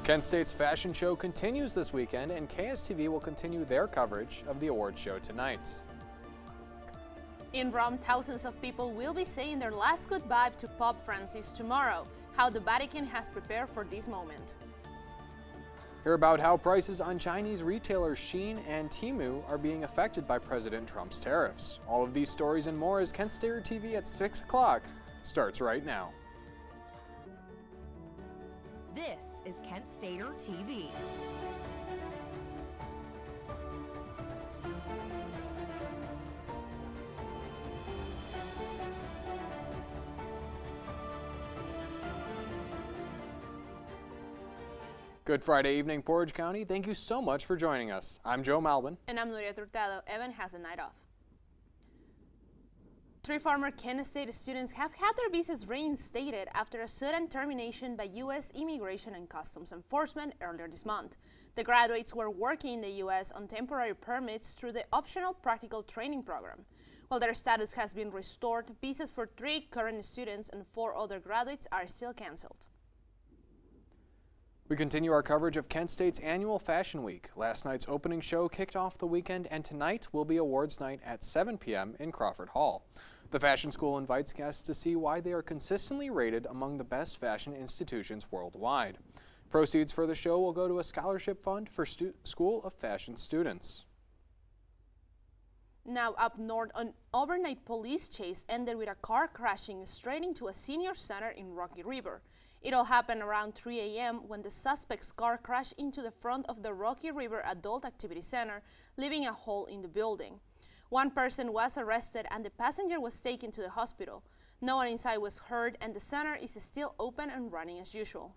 Kent State's fashion show continues this weekend, and KSTV will continue their coverage of the awards show tonight. In Rome, thousands of people will be saying their last goodbye to Pope Francis tomorrow. How the Vatican has prepared for this moment. Hear about how prices on Chinese retailers Shein and Temu are being affected by President Trump's tariffs. All of these stories and more as Kent Stater TV at 6 o'clock starts right now. This is Kent Stater TV. Good Friday evening, Portage County. Thank you so much for joining us. I'm Joe Malvin. And I'm Nuria Hurtado. Evan has a night off. 3 former Kent State students have had their visas reinstated after a sudden termination by U.S. Immigration and Customs Enforcement earlier this month. The graduates were working in the U.S. on temporary permits through the optional practical training program. While their status has been restored, visas for 3 current students and 4 other graduates are still canceled. We continue our coverage of Kent State's annual Fashion Week. Last night's opening show kicked off the weekend, and tonight will be awards night at 7 p.m. in Crawford Hall. The fashion school invites guests to see why they are consistently rated among the best fashion institutions worldwide. Proceeds for the show will go to a scholarship fund for School of Fashion students. Now up north, an overnight police chase ended with a car crashing straight into a senior center in Rocky River. It all happened around 3 a.m. when the suspect's car crashed into the front of the Rocky River Adult Activity Center, leaving a hole in the building. One person was arrested and the passenger was taken to the hospital. No one inside was hurt, and the center is still open and running as usual.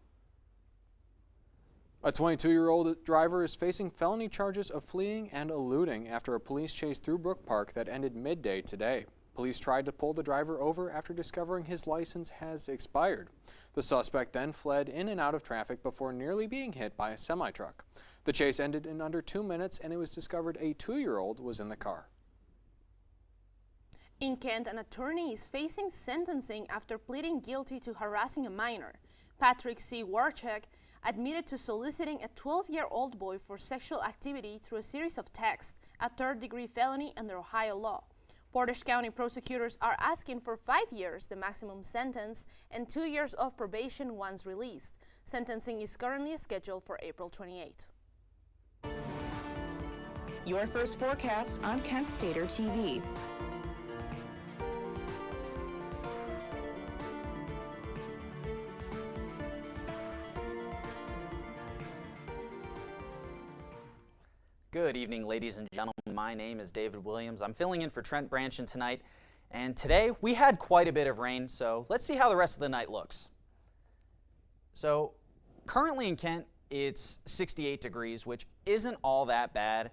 A 22-year-old driver is facing felony charges of fleeing and eluding after a police chase through Brook Park that ended midday today. Police tried to pull the driver over after discovering his license has expired. The suspect then fled in and out of traffic before nearly being hit by a semi-truck. The chase ended in under 2 minutes, and it was discovered a 2-year-old was in the car. In Kent, an attorney is facing sentencing after pleading guilty to harassing a minor. Patrick C. Warchek admitted to soliciting a 12-year-old boy for sexual activity through a series of texts, a third-degree felony under Ohio law. Portage County prosecutors are asking for 5 years, the maximum sentence, and 2 years of probation once released. Sentencing is currently scheduled for April 28. Your first forecast on Kent Stater TV. Good evening, ladies and gentlemen. My name is David Williams. I'm filling in for Trent Branchin tonight, and today we had quite a bit of rain, so let's see how the rest of the night looks. So currently in Kent, it's 68 degrees, which isn't all that bad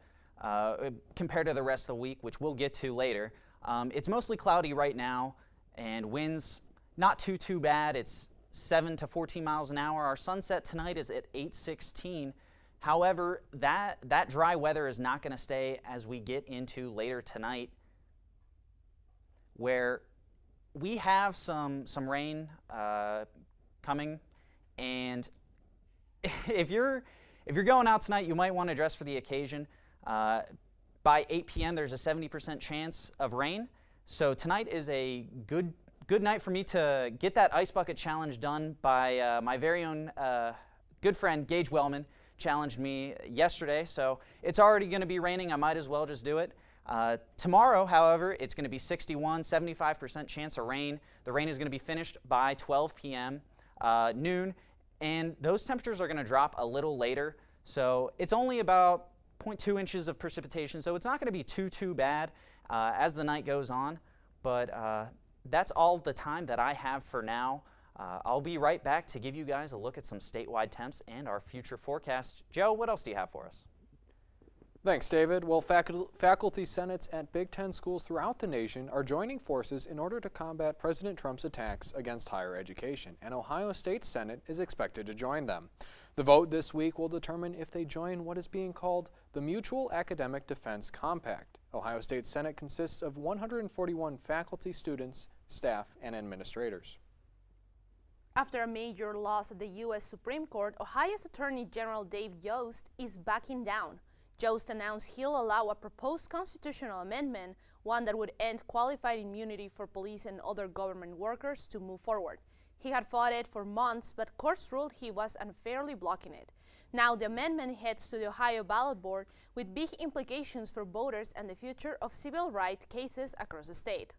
compared to the rest of the week, which we'll get to later. It's mostly cloudy right now, and winds not too bad. It's 7 to 14 miles an hour. Our sunset tonight is at 8:16. However, that dry weather is not going to stay as we get into later tonight, where we have some rain coming. And if you're going out tonight, you might want to dress for the occasion. By 8 p.m., there's a 70% chance of rain. So tonight is a good night for me to get that ice bucket challenge done by my very own good friend Gage Wellman. Challenged me yesterday, so it's already going to be raining. I might as well just do it. Tomorrow, however, it's going to be 61, 75% chance of rain. The rain is going to be finished by 12 p.m. Noon, and those temperatures are going to drop a little later. So it's only about 0.2 inches of precipitation, so it's not going to be too bad as the night goes on. But that's all the time that I have for now. I'll be right back to give you guys a look at some statewide temps and our future forecast. Joe, what else do you have for us? Thanks, David. Well, faculty senates at Big Ten schools throughout the nation are joining forces in order to combat President Trump's attacks against higher education, and Ohio State's Senate is expected to join them. The vote this week will determine if they join what is being called the Mutual Academic Defense Compact. Ohio State Senate consists of 141 faculty, students, staff, and administrators. After a major loss at the U.S. Supreme Court, Ohio's Attorney General Dave Yost is backing down. Yost announced he'll allow a proposed constitutional amendment, one that would end qualified immunity for police and other government workers, to move forward. He had fought it for months, but courts ruled he was unfairly blocking it. Now the amendment heads to the Ohio ballot board with big implications for voters and the future of civil rights cases across the state.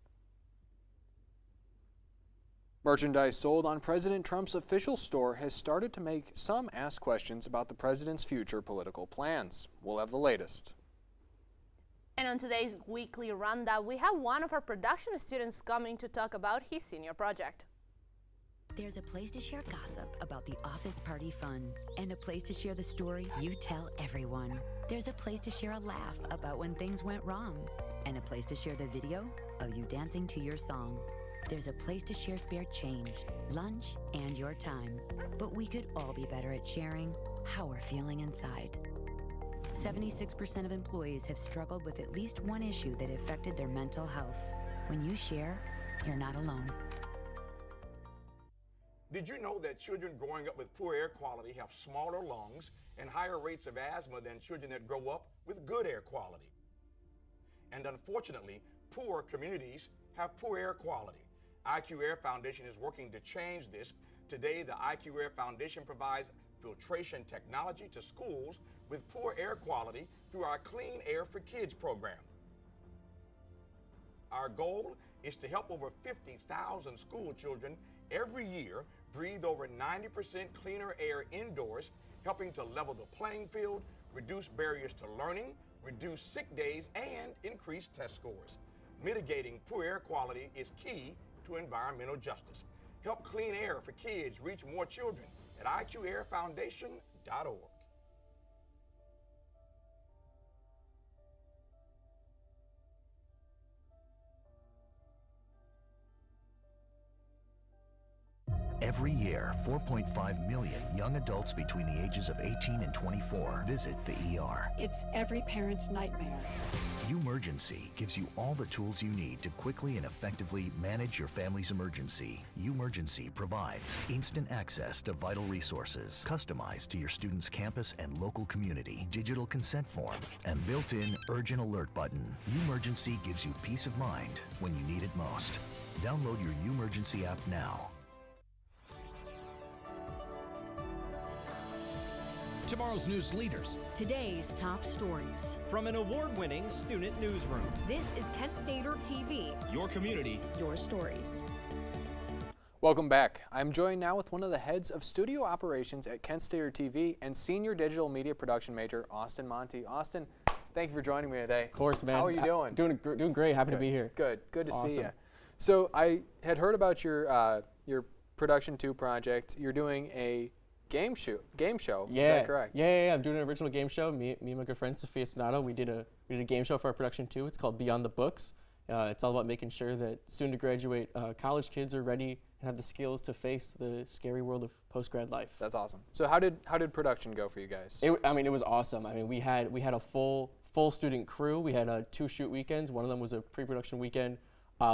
Merchandise sold on President Trump's official store has started to make some ask questions about the president's future political plans. We'll have the latest. And on today's weekly roundup, we have one of our production students coming to talk about his senior project. There's a place to share gossip about the office party fun, and a place to share the story you tell everyone. There's a place to share a laugh about when things went wrong, and a place to share the video of you dancing to your song. There's a place to share spare change, lunch, and your time. But we could all be better at sharing how we're feeling inside. 76% of employees have struggled with at least one issue that affected their mental health. When you share, you're not alone. Did you know that children growing up with poor air quality have smaller lungs and higher rates of asthma than children that grow up with good air quality? And unfortunately, poor communities have poor air quality. IQ Air Foundation is working to change this. Today, the IQ Air Foundation provides filtration technology to schools with poor air quality through our Clean Air for Kids program. Our goal is to help over 50,000 school children every year breathe over 90% cleaner air indoors, helping to level the playing field, reduce barriers to learning, reduce sick days, and increase test scores. Mitigating poor air quality is key to environmental justice. Help Clean Air for Kids reach more children at IQAirFoundation.org. Every year, 4.5 million young adults between the ages of 18 and 24 visit the ER. It's every parent's nightmare. Umergency gives you all the tools you need to quickly and effectively manage your family's emergency. Umergency provides instant access to vital resources, customized to your student's campus and local community, digital consent form, and built-in urgent alert button. Umergency gives you peace of mind when you need it most. Download your Umergency app now. Tomorrow's news leaders. Today's top stories. From an award-winning student newsroom. This is Kent Stater TV. Your community. Your stories. Welcome back. I'm joined now with one of the heads of studio operations at Kent Stater TV and senior digital media production major, Austin Monty. Austin, thank you for joining me today. Of course, man. How are you doing? Doing great. Happy to be here. Good to awesome. see you. So I had heard about your Production 2 project. You're doing a game show. Yeah. Is that correct? Yeah. I'm doing an original game show. Me and my good friend Sophia Sonato, we did a game show for our Production 2. It's called Beyond the Books. It's all about making sure that soon to graduate college kids are ready and have the skills to face the scary world of post-grad life. That's awesome. So how did production go for you guys? It was awesome. I mean, we had a full student crew. We had 2 shoot weekends. One of them was a pre-production weekend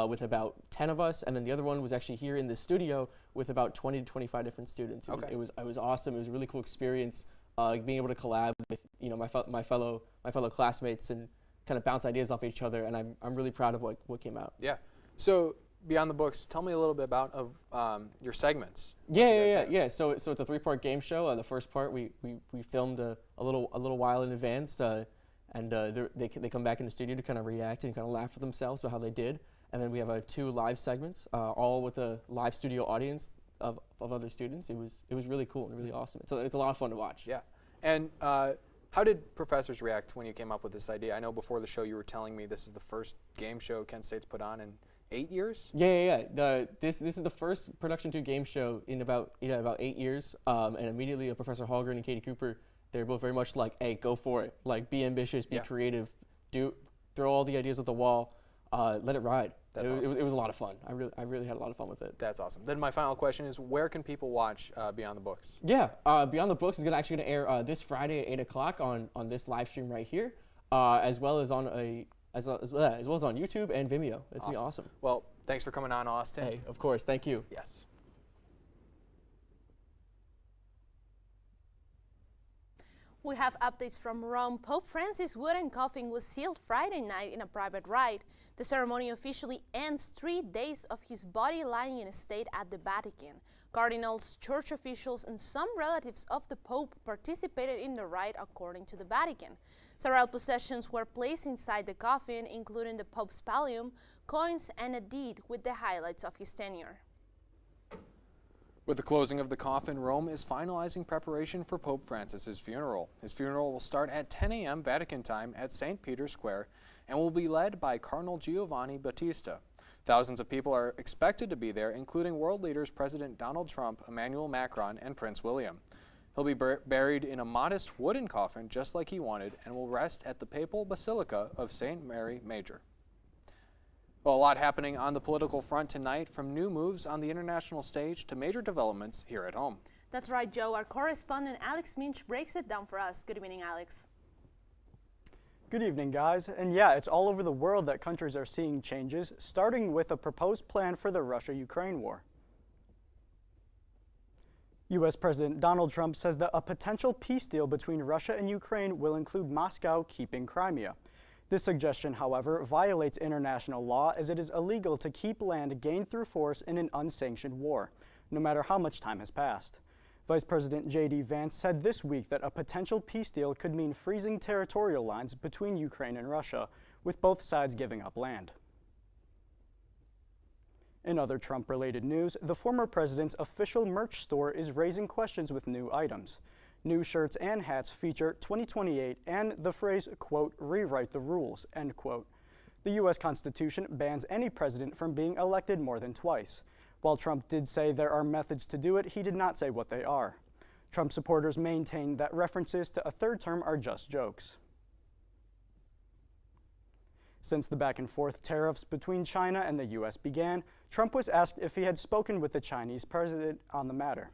with about 10 of us, and then the other one was actually here in the studio with about 20 to 25 different students. It was awesome. It was a really cool experience being able to collab with my fellow classmates and kind of bounce ideas off each other, and I'm really proud of what came out. Yeah. So Beyond the Books, tell me a little bit about your segments. Yeah. So it's a 3-part game show. The first part we filmed a little while in advance, and they come back in the studio to kind of react and kind of laugh at themselves about how they did. And then we have 2 live segments, all with a live studio audience of other students. It was really cool and really awesome. It's a lot of fun to watch. Yeah. And how did professors react when you came up with this idea? I know before the show you were telling me this is the first game show Kent State's put on in 8 years? Yeah. This is the first Production 2 game show in about 8 years. And immediately Professor Hallgren and Katie Cooper, they're both very much like, hey, go for it. Like, be ambitious, be creative, throw all the ideas at the wall, let it ride. Awesome. It was a lot of fun. I really had a lot of fun with it. That's awesome. Then my final question is, where can people watch Beyond the Books? Yeah, Beyond the Books is actually going to air this Friday at 8 o'clock on this live stream right here, as well as on YouTube and Vimeo. It's going to be awesome. Well, thanks for coming on, Austin. Hey, of course. Thank you. Yes. We have updates from Rome. Pope Francis' wooden coffin was sealed Friday night in a private rite. The ceremony officially ends 3 days of his body lying in state at the Vatican. Cardinals, church officials, and some relatives of the Pope participated in the rite, according to the Vatican. Several possessions were placed inside the coffin, including the Pope's pallium, coins, and a deed with the highlights of his tenure. With the closing of the coffin, Rome is finalizing preparation for Pope Francis's funeral. His funeral will start at 10 a.m. Vatican time at St. Peter's Square and will be led by Cardinal Giovanni Battista. Thousands of people are expected to be there, including world leaders President Donald Trump, Emmanuel Macron, and Prince William. He'll be buried in a modest wooden coffin just like he wanted and will rest at the Papal Basilica of St. Mary Major. Well, a lot happening on the political front tonight, from new moves on the international stage to major developments here at home. That's right, Joe. Our correspondent Alex Minch breaks it down for us. Good evening, Alex. Good evening, guys. And yeah, it's all over the world that countries are seeing changes, starting with a proposed plan for the Russia-Ukraine war. U.S. President Donald Trump says that a potential peace deal between Russia and Ukraine will include Moscow keeping Crimea. This suggestion, however, violates international law, as it is illegal to keep land gained through force in an unsanctioned war, no matter how much time has passed. Vice President J.D. Vance said this week that a potential peace deal could mean freezing territorial lines between Ukraine and Russia, with both sides giving up land. In other Trump-related news, the former president's official merch store is raising questions with new items. New shirts and hats feature 2028 and the phrase, quote, rewrite the rules, end quote. The U.S. Constitution bans any president from being elected more than twice. While Trump did say there are methods to do it, he did not say what they are. Trump supporters maintain that references to a third term are just jokes. Since the back-and-forth tariffs between China and the U.S. began, Trump was asked if he had spoken with the Chinese president on the matter.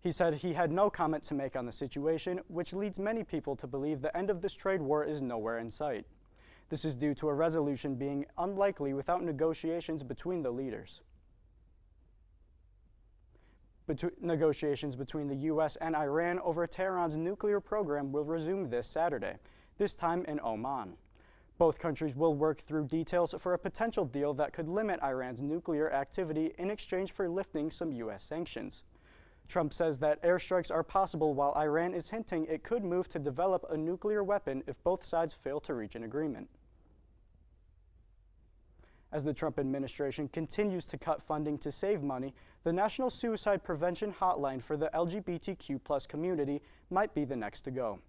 He said he had no comment to make on the situation, which leads many people to believe the end of this trade war is nowhere in sight. This is due to a resolution being unlikely without negotiations between the leaders. Negotiations between the U.S. and Iran over Tehran's nuclear program will resume this Saturday, this time in Oman. Both countries will work through details for a potential deal that could limit Iran's nuclear activity in exchange for lifting some U.S. sanctions. Trump says that airstrikes are possible, while Iran is hinting it could move to develop a nuclear weapon if both sides fail to reach an agreement. As the Trump administration continues to cut funding to save money, the National Suicide Prevention Hotline for the LGBTQ+ community might be the next to go.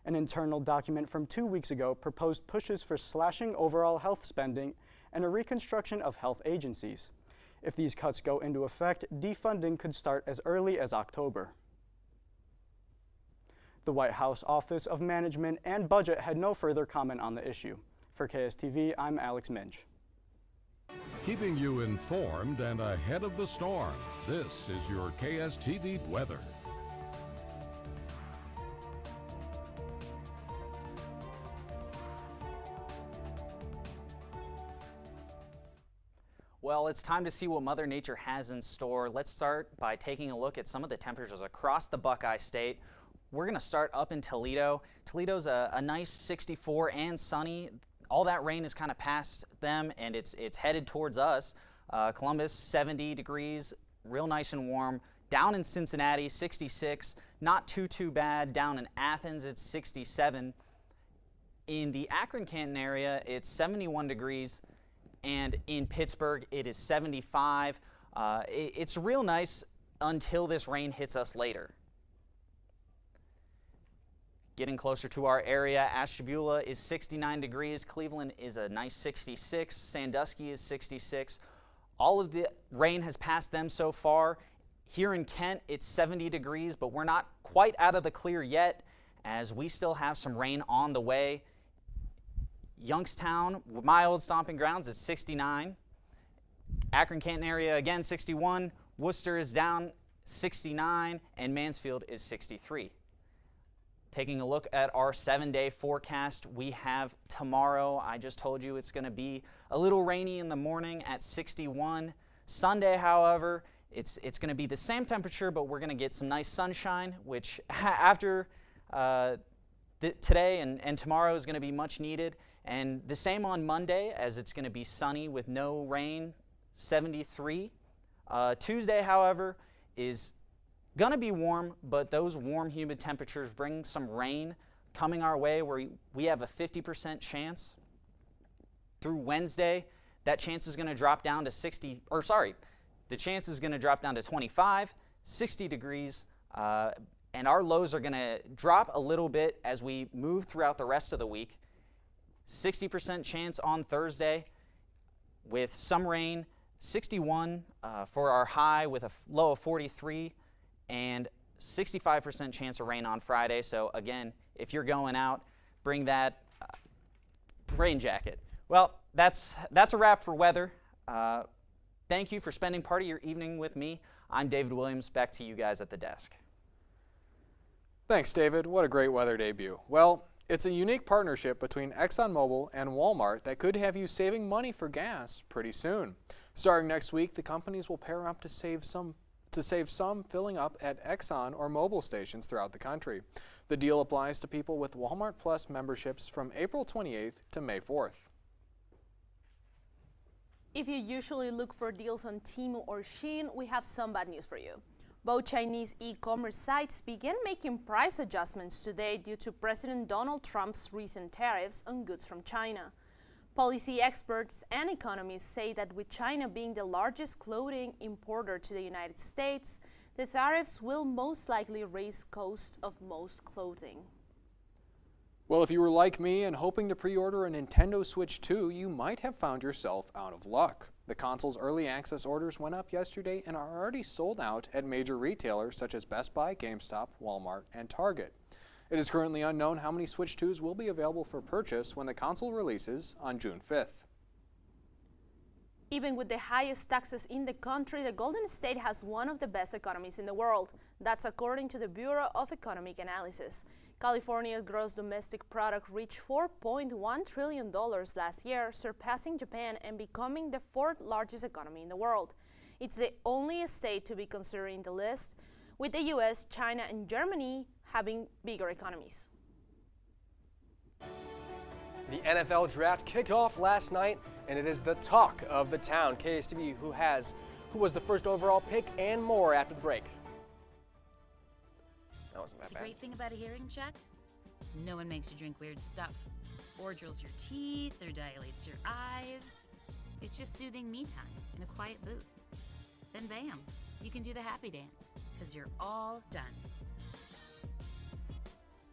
An internal document from 2 weeks ago proposed pushes for slashing overall health spending and a reconstruction of health agencies. If these cuts go into effect, defunding could start as early as October. The White House Office of Management and Budget had no further comment on the issue. For KSTV, I'm Alex Minch. Keeping you informed and ahead of the storm, this is your KSTV weather. Well, it's time to see what Mother Nature has in store. Let's start by taking a look at some of the temperatures across the Buckeye State. We're going to start up in Toledo. Toledo's a nice 64 and sunny. All that rain is kind of past them, and it's headed towards us. Columbus, 70 degrees, real nice and warm. Down in Cincinnati, 66, not too bad. Down in Athens, it's 67. In the Akron-Canton area, it's 71 degrees. And in Pittsburgh, it is 75. It's real nice until this rain hits us later. Getting closer to our area, Ashtabula is 69 degrees. Cleveland is a nice 66. Sandusky is 66. All of the rain has passed them so far. Here in Kent, it's 70 degrees, but we're not quite out of the clear yet, as we still have some rain on the way. Youngstown, my old stomping grounds, is 69. Akron-Canton area, again, 61. Worcester is down 69, and Mansfield is 63. Taking a look at our 7-day forecast, we have tomorrow, I just told you it's going to be a little rainy in the morning at 61. Sunday, however, it's going to be the same temperature, but we're going to get some nice sunshine, which after today and tomorrow is going to be much needed. And the same on Monday, as it's going to be sunny with no rain, 73. Tuesday, however, is going to be warm, but those warm, humid temperatures bring some rain coming our way where we have a 50% chance. Through Wednesday, that chance is going to drop down to the chance is going to drop down to 25, 60 degrees, and our lows are going to drop a little bit as we move throughout the rest of the week. 60% chance on Thursday with some rain, 61 for our high with a low of 43, and 65% chance of rain on Friday. So again, if you're going out, bring that rain jacket. Well, that's a wrap for weather. Thank you for spending part of your evening with me. I'm David Williams. Back to you guys at the desk. Thanks, David. What a great weather debut. Well, it's a unique partnership between ExxonMobil and Walmart that could have you saving money for gas pretty soon. Starting next week, the companies will pair up to save some filling up at Exxon or Mobil stations throughout the country. The deal applies to people with Walmart Plus memberships from April 28th to May 4th. If you usually look for deals on Temu or Shein, we have some bad news for you. Both Chinese e-commerce sites began making price adjustments today due to President Donald Trump's recent tariffs on goods from China. Policy experts and economists say that with China being the largest clothing importer to the United States, the tariffs will most likely raise cost of most clothing. Well, if you were like me and hoping to pre-order a Nintendo Switch 2, you might have found yourself out of luck. The console's early access orders went up yesterday and are already sold out at major retailers such as Best Buy, GameStop, Walmart, and Target. It is currently unknown how many Switch 2s will be available for purchase when the console releases on June 5th. Even with the highest taxes in the country, the Golden State has one of the best economies in the world. That's according to the Bureau of Economic Analysis. California's gross domestic product reached $4.1 trillion last year, surpassing Japan and becoming the fourth largest economy in the world. It's the only state to be considered in the list, with the US, China, and Germany having bigger economies. The NFL draft kicked off last night, and it is the talk of the town. KSTV, who was the first overall pick, and more after the break. That wasn't that The bad. great thing about a hearing check, no one makes you drink weird stuff, or drills your teeth, or dilates your eyes. It's just soothing me time in a quiet booth. Then bam, you can do the happy dance, because you're all done.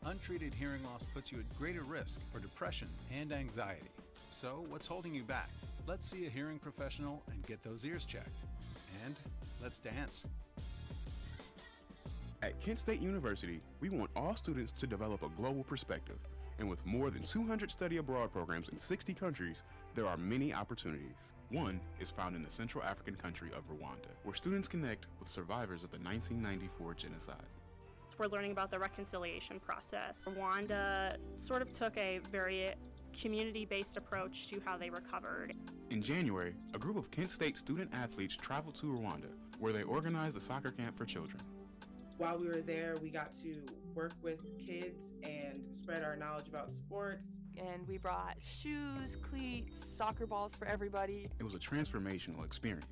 Untreated hearing loss puts you at greater risk for depression and anxiety. So what's holding you back? Let's see a hearing professional and get those ears checked. And let's dance. At Kent State University, we want all students to develop a global perspective. And with more than 200 study abroad programs in 60 countries, there are many opportunities. One is found in the Central African country of Rwanda, where students connect with survivors of the 1994 genocide. We're learning about the reconciliation process. Rwanda sort of took a very community-based approach to how they recovered. In January, a group of Kent State student athletes traveled to Rwanda, where they organized a soccer camp for children. While we were there, we got to work with kids and spread our knowledge about sports. And we brought shoes, cleats, soccer balls for everybody. It was a transformational experience.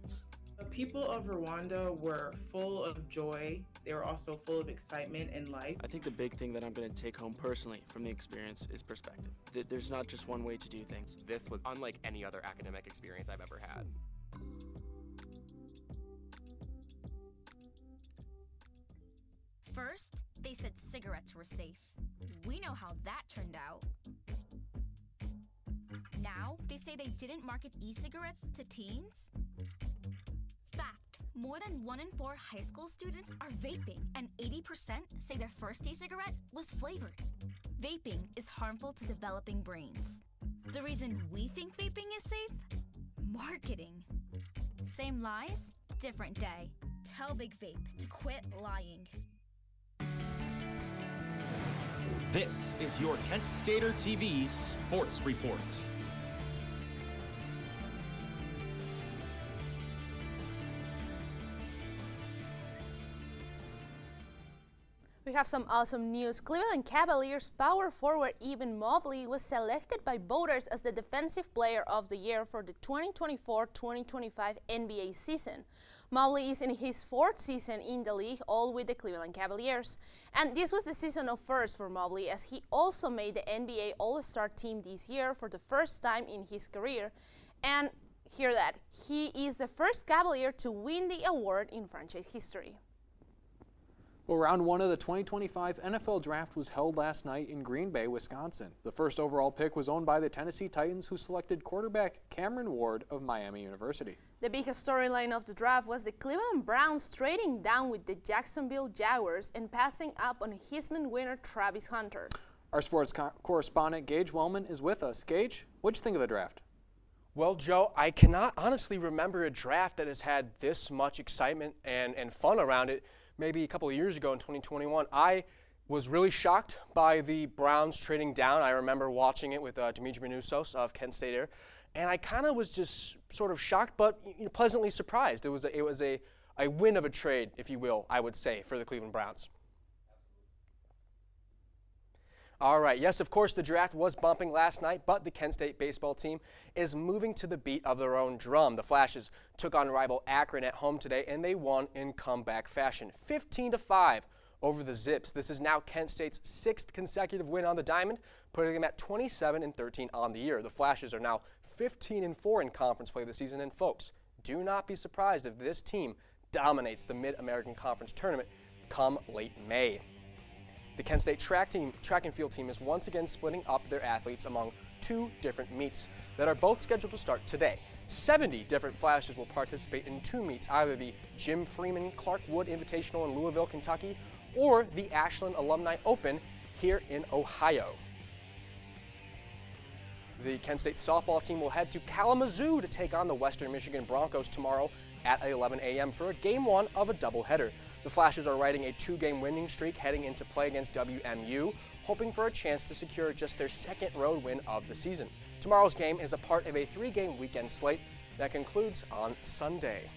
The people of Rwanda were full of joy. They were also full of excitement in life. I think the big thing that I'm going to take home personally from the experience is perspective. There's not just one way to do things. This was unlike any other academic experience I've ever had. First, they said cigarettes were safe. We know how that turned out. Now, they say they didn't market e-cigarettes to teens. Fact, more than 1 in 4 high school students are vaping, and 80% say their first e-cigarette was flavored. Vaping is harmful to developing brains. The reason we think vaping is safe? Marketing. Same lies, different day. Tell Big Vape to quit lying. This is your Kent Stater TV Sports Report. We have some awesome news. Cleveland Cavaliers power forward Evan Mobley was selected by voters as the Defensive Player of the Year for the 2024-2025 NBA season. Mobley is in his 4th season in the league, all with the Cleveland Cavaliers. And this was the season of first for Mobley, as he also made the NBA All-Star team this year for the first time in his career. And hear that, he is the first Cavalier to win the award in franchise history. Well, round 1 of the 2025 NFL Draft was held last night in Green Bay, Wisconsin. The first overall pick was owned by the Tennessee Titans, who selected quarterback Cameron Ward of Miami University. The biggest storyline of the draft was the Cleveland Browns trading down with the Jacksonville Jaguars and passing up on Heisman winner Travis Hunter. Our sports correspondent Gage Wellman is with us. Gage, what'd you think of the draft? Well, Joe, I cannot honestly remember a draft that has had this much excitement and fun around it. Maybe a couple of years ago in 2021, I was really shocked by the Browns trading down. I remember watching it with Dimitri Manousos of Kent State Air, and I kind of was just sort of shocked, but pleasantly surprised. It was a win of a trade, if you will, I would say, for the Cleveland Browns. All right, yes, of course, the draft was bumping last night, but the Kent State baseball team is moving to the beat of their own drum. The Flashes took on rival Akron at home today, and they won in comeback fashion, 15-5 over the Zips. This is now Kent State's 6th consecutive win on the diamond, putting them at 27-13 on the year. The Flashes are now 15-4 in conference play this season, and folks, do not be surprised if this team dominates the Mid-American Conference tournament come late May. The Kent State track and field team is once again splitting up their athletes among 2 different meets that are both scheduled to start today. 70 different Flashes will participate in 2 meets, either the Jim Freeman Clark Wood Invitational in Louisville, Kentucky, or the Ashland Alumni Open here in Ohio. The Kent State softball team will head to Kalamazoo to take on the Western Michigan Broncos tomorrow at 11 a.m. for Game 1 of a doubleheader. The Flashes are riding a 2-game winning streak heading into play against WMU, hoping for a chance to secure just their 2nd road win of the season. Tomorrow's game is a part of a 3-game weekend slate that concludes on Sunday.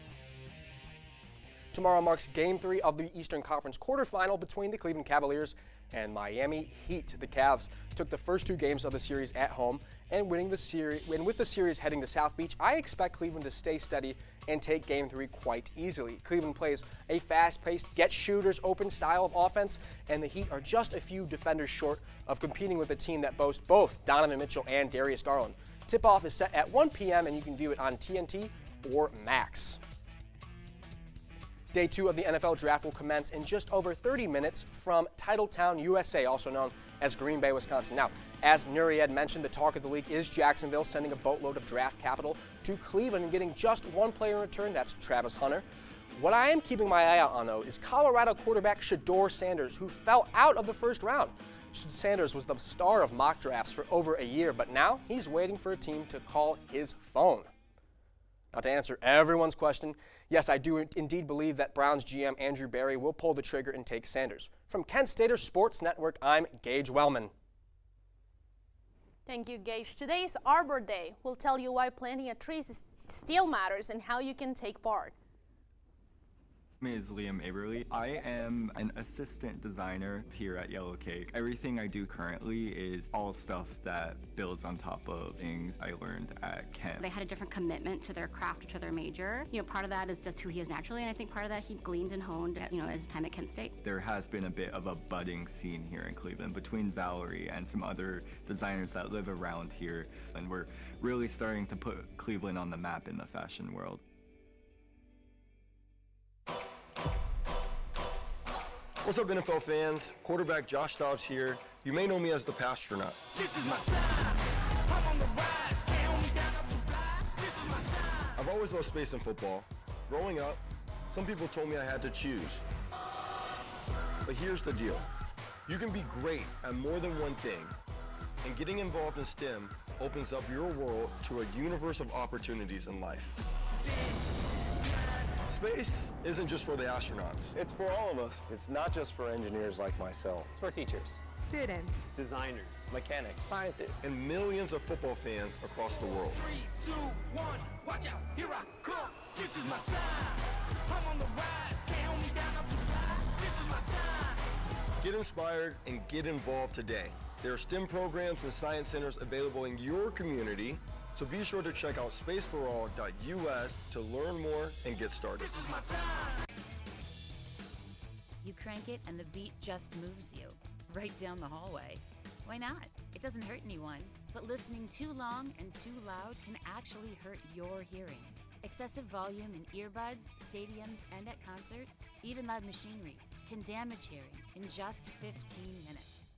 Tomorrow marks Game 3 of the Eastern Conference quarterfinal between the Cleveland Cavaliers and Miami Heat. The Cavs took the first 2 games of the series at home, and with the series heading to South Beach, I expect Cleveland to stay steady and take Game 3 quite easily. Cleveland plays a fast-paced, get-shooters open style of offense, and the Heat are just a few defenders short of competing with a team that boasts both Donovan Mitchell and Darius Garland. Tip-off is set at 1 p.m., and you can view it on TNT or Max. Day 2 of the NFL Draft will commence in just over 30 minutes from Titletown, USA, also known as Green Bay, Wisconsin. Now, as Nuriad mentioned, the talk of the league is Jacksonville sending a boatload of draft capital to Cleveland and getting just 1 player in return, that's Travis Hunter. What I am keeping my eye out on, though, is Colorado quarterback Shedeur Sanders, who fell out of the first round. Sanders was the star of mock drafts for over a year, but now he's waiting for a team to call his phone. Now, to answer everyone's question, yes, I do indeed believe that Browns GM Andrew Berry will pull the trigger and take Sanders. From Kent Stater Sports Network, I'm Gage Wellman. Thank you, Gage. Today is Arbor Day. We'll tell you why planting a tree still matters and how you can take part. My name is Liam Aberly. I am an assistant designer here at Yellow Cake. Everything I do currently is all stuff that builds on top of things I learned at Kent. They had a different commitment to their craft or to their major. Part of that is just who he is naturally, and I think part of that he gleaned and honed at his time at Kent State. There has been a bit of a budding scene here in Cleveland between Valerie and some other designers that live around here, and we're really starting to put Cleveland on the map in the fashion world. What's up, NFL fans? Quarterback Josh Dobbs here. You may know me as the Pastronaut. This is my time. I'm on the rise. Can't hold me down, I'm too fly. This is my time. I've always loved space and football. Growing up, some people told me I had to choose. But here's the deal. You can be great at more than one thing, and getting involved in STEM opens up your world to a universe of opportunities in life. Space isn't just for the astronauts. It's for all of us. It's not just for engineers like myself. It's for teachers, students, designers, mechanics, scientists, and millions of football fans across the world. 3, 2, 1, watch out, here I come. This is my time. I'm on the rise, can't hold me down, I'm too fly. This is my time. Get inspired and get involved today. There are STEM programs and science centers available in your community, so be sure to check out spaceforall.us to learn more and get started. You crank it and the beat just moves you right down the hallway. Why not? It doesn't hurt anyone, but listening too long and too loud can actually hurt your hearing. Excessive volume in earbuds, stadiums, and at concerts, even loud machinery, can damage hearing in just 15 minutes.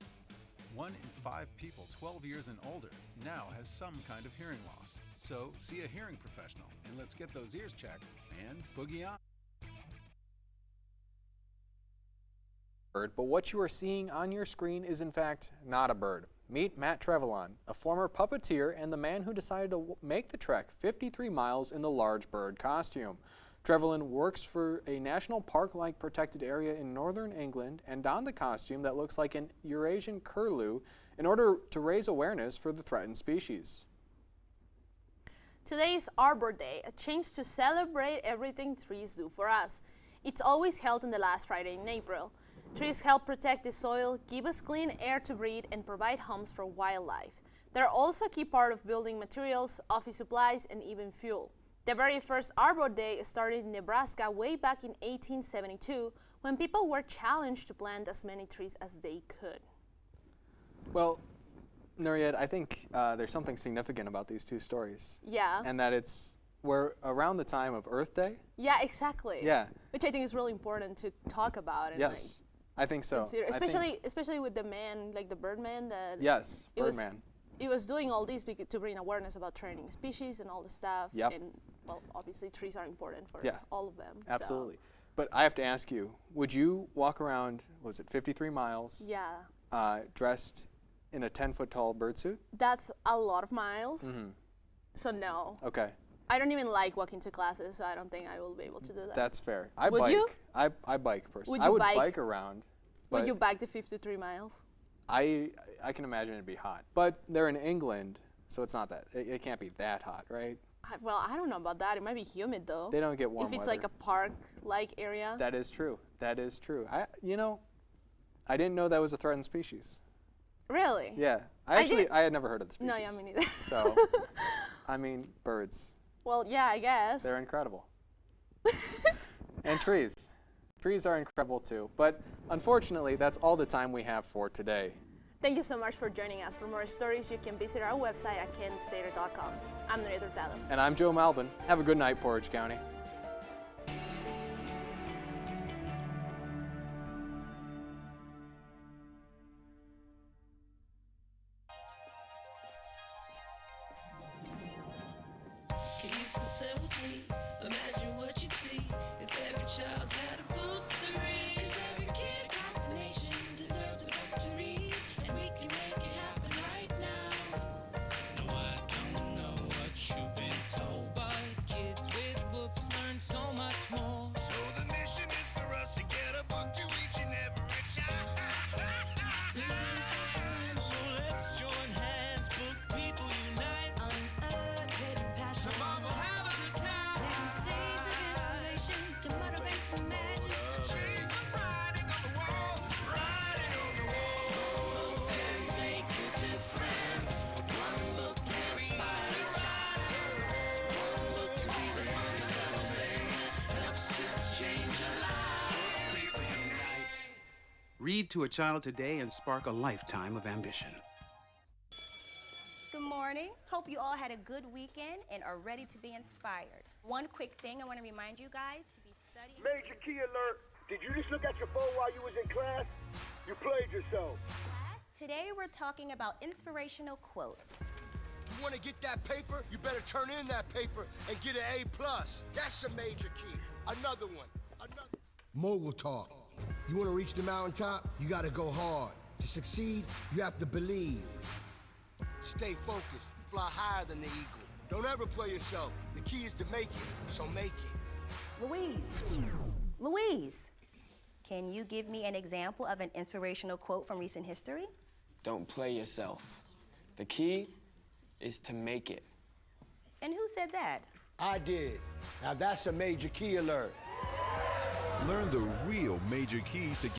1 in 5 people 12 years and older now has some kind of hearing loss. So see a hearing professional and let's get those ears checked and boogie on. Bird, but what you are seeing on your screen is in fact not a bird. Meet Matt Trevelyan, a former puppeteer and the man who decided to make the trek 53 miles in the large bird costume. Trevelyan works for a national park-like protected area in northern England and donned the costume that looks like an Eurasian curlew in order to raise awareness for the threatened species. Today is Arbor Day, a chance to celebrate everything trees do for us. It's always held on the last Friday in April. Trees help protect the soil, give us clean air to breathe, and provide homes for wildlife. They're also a key part of building materials, office supplies, and even fuel. The very first Arbor Day started in Nebraska way back in 1872 when people were challenged to plant as many trees as they could. Well, Nuriet, I think there's something significant about these two stories. Yeah. And that we're around the time of Earth Day. Yeah, exactly. Yeah. Which I think is really important to talk about. And yes, I think so. Consider, especially with the man, like the Birdman. That yes, Birdman. He was doing all this to bring awareness about threatening species and all the stuff. Yep. And well, obviously trees are important for all of them. Absolutely. So. But I have to ask you, would you walk around, was it 53 miles? Yeah. Dressed in a 10-foot tall bird suit? That's a lot of miles. Mm-hmm. So no. Okay. I don't even like walking to classes, so I don't think I will be able to do that. That's fair. Would bike. You? I bike personally. I would bike around. Would you bike the 53 miles? I can imagine it'd be hot. But they're in England, so it's not that. It can't be that hot, right? Well, I don't know about that. It might be humid, though. They don't get warm if it's weather. Like a park-like area. That is true. That is true. I didn't know that was a threatened species. Really? Yeah. I had never heard of the species. No, yeah, me neither. So, I mean, birds. Well, yeah, I guess. They're incredible. And trees. Trees are incredible too. But unfortunately, that's all the time we have for today. Thank you so much for joining us. For more stories, you can visit our website at kentstater.com. I'm Nuriet Hurtado. And I'm Joe Malbin. Have a good night, Portage County. Imagine what you'd see if every child had a book to read. 'Cause every kid across the nation deserves a book to read, and we can make it happen right now. No, I don't know what you've been told, but kids with books learn so much more. So the mission is for us to get a book to each and every child. So let's join hands, book people unite, unearth hidden passion. So Mama, have a good time. Seeds of inspiration to motivate some magic. To change the writing on the wall, writing on the wall. One book can make a difference. One book can inspire a child. One book can be the first thing that helps to change a life. People unite. Read to a child today and spark a lifetime of ambition. Good morning. Hope you all had a good weekend and are ready to be inspired. One quick thing I want to remind you guys to be studying. Major key alert. Did you just look at your phone while you was in class? You played yourself. Today we're talking about inspirational quotes. You want to get that paper? You better turn in that paper and get an A+. That's a major key. Another one. Mogul talk. You want to reach the mountaintop? You got to go hard. To succeed, you have to believe. Stay focused. Fly higher than the eagle. Don't ever play yourself. The key is to make it, so make it. Louise, can you give me an example of an inspirational quote from recent history? Don't play yourself. The key is to make it. And who said that? I did. Now that's a major key alert. Learn the real major keys to